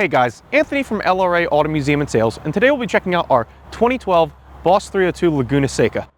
Hey guys, Anthony from LRA Auto Museum and Sales, and today we'll be checking out our 2012 Boss 302 Laguna Seca.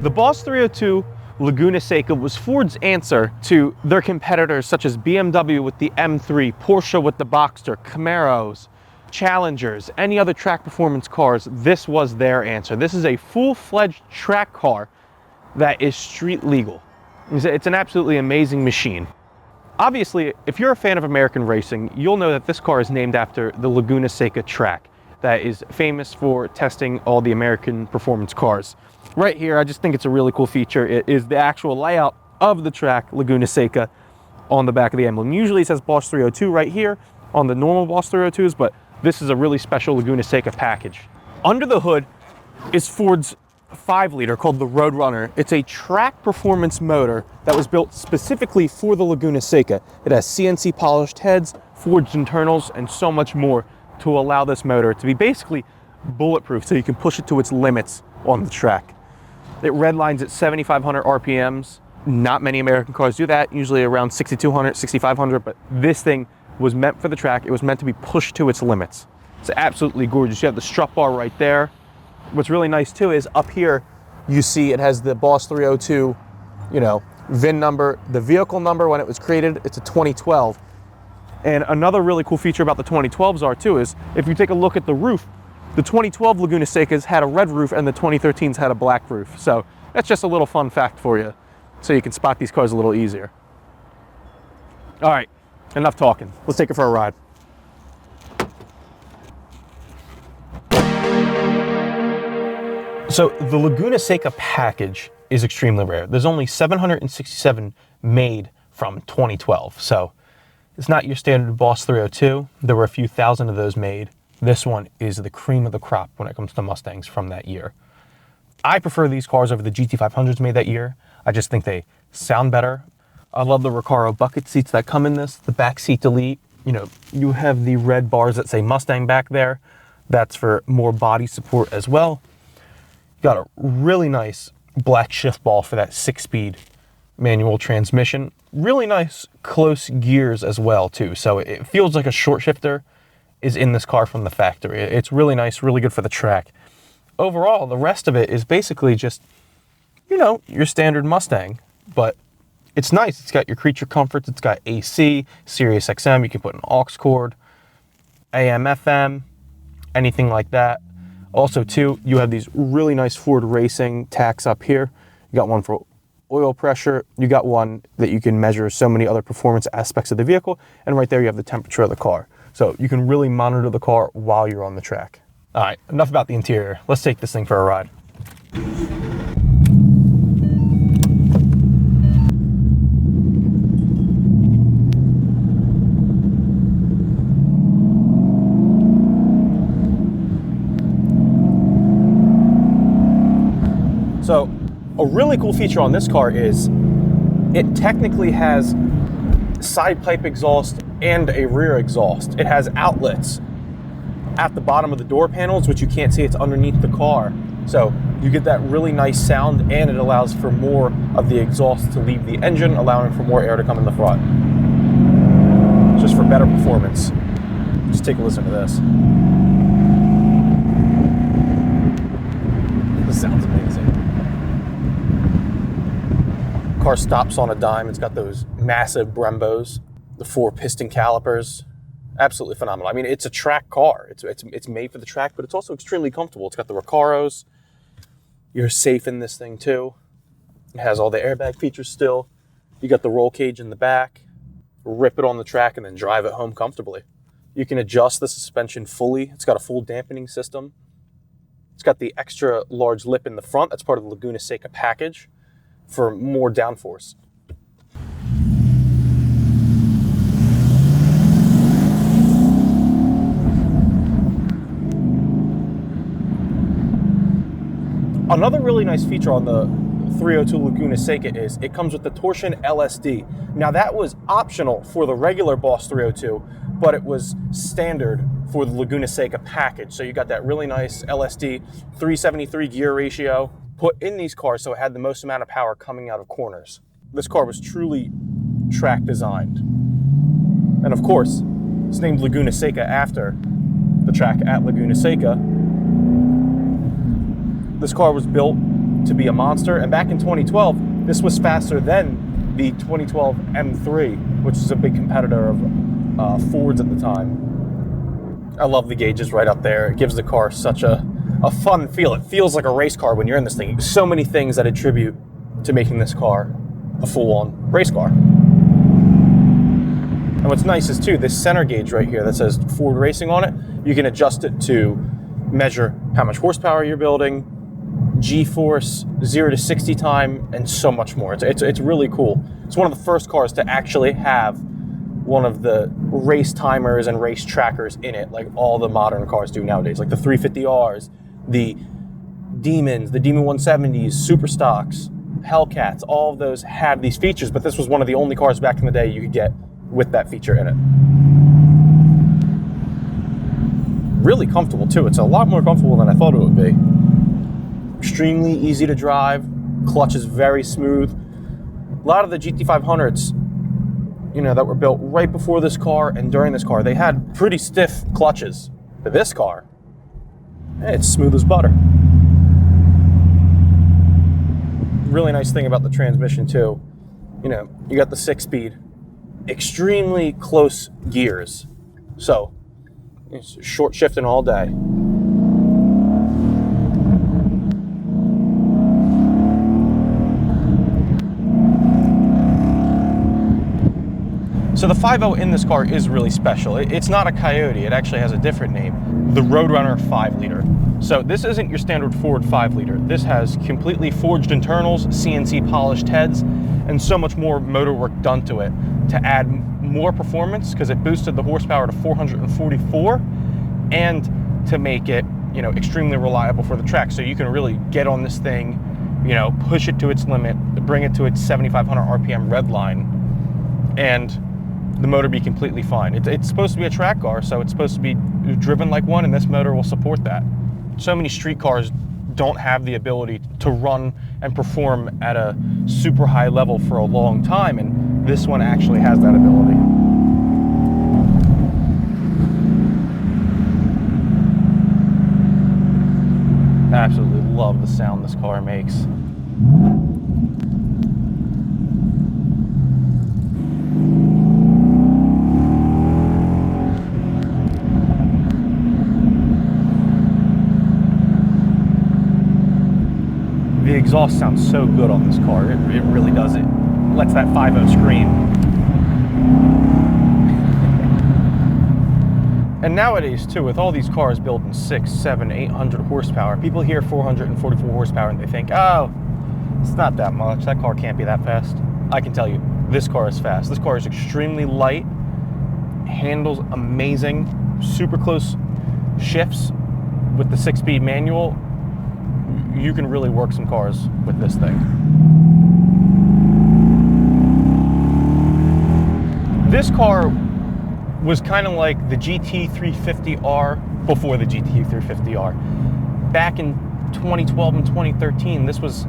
The Boss 302 Laguna Seca was Ford's answer to their competitors such as BMW with the M3, Porsche with the Boxster, Camaros, Challengers, any other track performance cars. This was their answer. This is a full-fledged track car that is street legal. It's an absolutely amazing machine. Obviously, if you're a fan of American racing, you'll know that this car is named after the Laguna Seca track that is famous for testing all the American performance cars. Right here, I just think it's a really cool feature. It is the actual layout of the track, Laguna Seca, on the back of the emblem. Usually it says Boss 302 right here on the normal Boss 302s, but this is a really special Laguna Seca package. Under the hood is Ford's 5-liter called the Roadrunner. It's a track performance motor that was built specifically for the Laguna Seca. It has CNC polished heads, forged internals, and so much more to allow this motor to be basically bulletproof so you can push it to its limits on the track. It redlines at 7,500 RPMs. Not many American cars do that, usually around 6,200, 6,500, but this thing was meant for the track. It was meant to be pushed to its limits. It's absolutely gorgeous. You have the strut bar right there. What's really nice too is up here, you see it has the Boss 302, VIN number, the vehicle number when it was created. It's a 2012. And another really cool feature about the 2012s are too is if you take a look at the roof, the 2012 Laguna Secas had a red roof and the 2013s had a black roof. So that's just a little fun fact for you, so you can spot these cars a little easier. All right, enough talking. Let's take it for a ride. So the Laguna Seca package is extremely rare. There's only 767 made from 2012. So it's not your standard Boss 302. There were a few thousand of those made. This one is the cream of the crop when it comes to Mustangs from that year. I prefer these cars over the GT500s made that year. I just think they sound better. I love the Recaro bucket seats that come in this. The back seat delete, you have the red bars that say Mustang back there. That's for more body support as well. Got a really nice black shift ball for that 6-speed manual transmission. Really nice close gears as well too. So it feels like a short shifter is in this car from the factory. It's really nice, really good for the track. Overall, the rest of it is basically just, your standard Mustang, but it's nice. It's got your creature comforts. It's got AC, Sirius XM. You can put an aux cord, AM, FM, anything like that. Also, too, you have these really nice Ford Racing tacks up here. You got one for oil pressure. You got one that you can measure so many other performance aspects of the vehicle. And right there, you have the temperature of the car. So you can really monitor the car while you're on the track. All right, enough about the interior. Let's take this thing for a ride. So a really cool feature on this car is it technically has side pipe exhaust and a rear exhaust. It has outlets at the bottom of the door panels, which you can't see. It's underneath the car. So you get that really nice sound, and it allows for more of the exhaust to leave the engine, allowing for more air to come in the front. Just for better performance. Just take a listen to this. This sounds amazing. Car stops on a dime. It's got those massive Brembos, the 4 piston calipers. Absolutely phenomenal. I mean, it's a track car. It's made for the track, but it's also extremely comfortable. It's got the Recaros. You're safe in this thing too. It has all the airbag features still. You got the roll cage in the back. Rip it on the track and then drive it home comfortably. You can adjust the suspension fully. It's got a full dampening system. It's got the extra large lip in the front. That's part of the Laguna Seca package for more downforce. Another really nice feature on the 302 Laguna Seca is, it comes with the Torsen LSD. Now that was optional for the regular Boss 302, but it was standard for the Laguna Seca package. So you got that really nice LSD 373 gear ratio put in these cars, so it had the most amount of power coming out of corners. This car was truly track designed. And of course, it's named Laguna Seca after the track at Laguna Seca. This car was built to be a monster, and back in 2012, this was faster than the 2012 M3, which is a big competitor of Ford's at the time. I love the gauges right up there. It gives the car such a fun feel. It feels like a race car when you're in this thing. So many things that attribute to making this car a full-on race car. And what's nice is too, this center gauge right here that says Ford Racing on it, you can adjust it to measure how much horsepower you're building, G-force, 0 to 60 time, and so much more. It's really cool. It's one of the first cars to actually have one of the race timers and race trackers in it, like all the modern cars do nowadays, like the 350Rs, the Demons, the Demon 170s, Super Stocks, Hellcats, all of those have these features, but this was one of the only cars back in the day you could get with that feature in it. Really comfortable too. It's a lot more comfortable than I thought it would be. Extremely easy to drive. Clutch is very smooth. A lot of the GT500s, you know, that were built right before this car and during this car, they had pretty stiff clutches. But this car, it's smooth as butter. Really nice thing about the transmission too, you know, you got the 6-speed, extremely close gears. So it's short shifting all day. So the 5.0 in this car is really special. It's not a Coyote, it actually has a different name, the Roadrunner 5-liter. So this isn't your standard Ford 5-liter. This has completely forged internals, CNC polished heads, and so much more motor work done to it to add more performance, because it boosted the horsepower to 444, and to make it, you know, extremely reliable for the track. So you can really get on this thing, you know, push it to its limit, bring it to its 7,500 RPM red line, and the motor be completely fine. It's supposed to be a track car, so it's supposed to be driven like one, and this motor will support that. So many street cars don't have the ability to run and perform at a super high level for a long time, and this one actually has that ability. I absolutely love the sound this car makes. The exhaust sounds so good on this car. It really does. It lets that 5.0 scream. And nowadays too, with all these cars built in 600, 700, 800 horsepower, people hear 444 horsepower and they think, oh, it's not that much. That car can't be that fast. I can tell you, this car is fast. This car is extremely light, handles amazing, super close shifts with the 6-speed manual. You can really work some cars with this thing. This car was kind of like the GT350R before the GT350R. Back in 2012 and 2013, this was,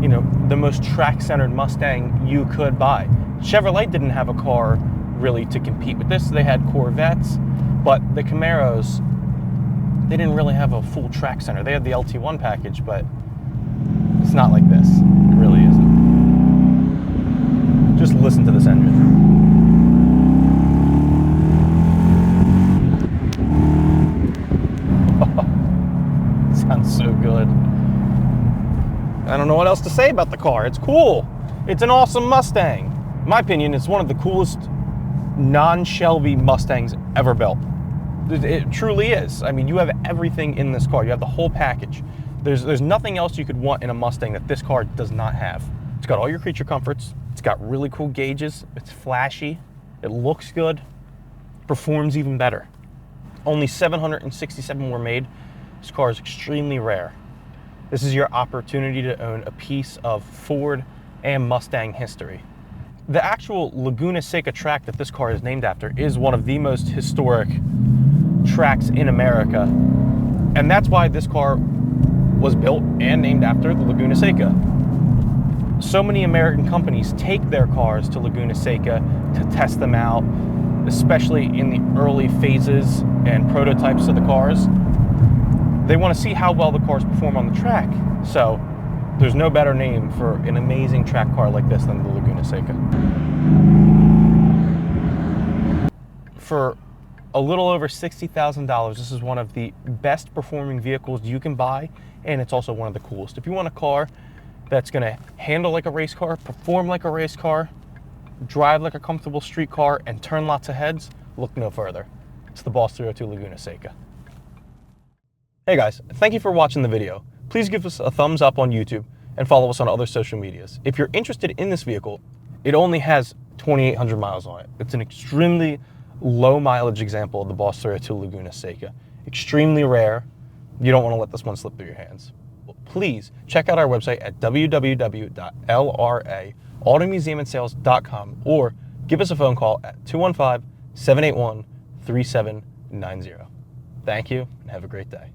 you know, the most track-centered Mustang you could buy. Chevrolet didn't have a car really to compete with this. They had Corvettes, but the Camaros, they didn't really have a full track center. They had the LT1 package, but it's not like this. It really isn't. Just listen to this engine. Sounds so good. I don't know what else to say about the car. It's cool. It's an awesome Mustang. In my opinion, it's one of the coolest non-Shelby Mustangs ever built. It truly is. I mean, you have everything in this car. You have the whole package. There's nothing else you could want in a Mustang that this car does not have. It's got all your creature comforts. It's got really cool gauges. It's flashy. It looks good. Performs even better. Only 767 were made. This car is extremely rare. This is your opportunity to own a piece of Ford and Mustang history. The actual Laguna Seca track that this car is named after is one of the most historic tracks in America. And that's why this car was built and named after the Laguna Seca. So many American companies take their cars to Laguna Seca to test them out, especially in the early phases and prototypes of the cars. They want to see how well the cars perform on the track. So there's no better name for an amazing track car like this than the Laguna Seca. For a little over $60,000, this is one of the best performing vehicles you can buy, and it's also one of the coolest. If you want a car that's going to handle like a race car, perform like a race car, drive like a comfortable street car, and turn lots of heads, look no further. It's the Boss 302 Laguna Seca. Hey guys, thank you for watching the video. Please give us a thumbs up on YouTube and follow us on other social medias. If you're interested in this vehicle, it only has 2,800 miles on it. It's an extremely low mileage example of the Boss 302 Laguna Seca. Extremely rare. You don't want to let this one slip through your hands. Please check out our website at www.lrautomuseumandsales.com or give us a phone call at 215-781-3790. Thank you and have a great day.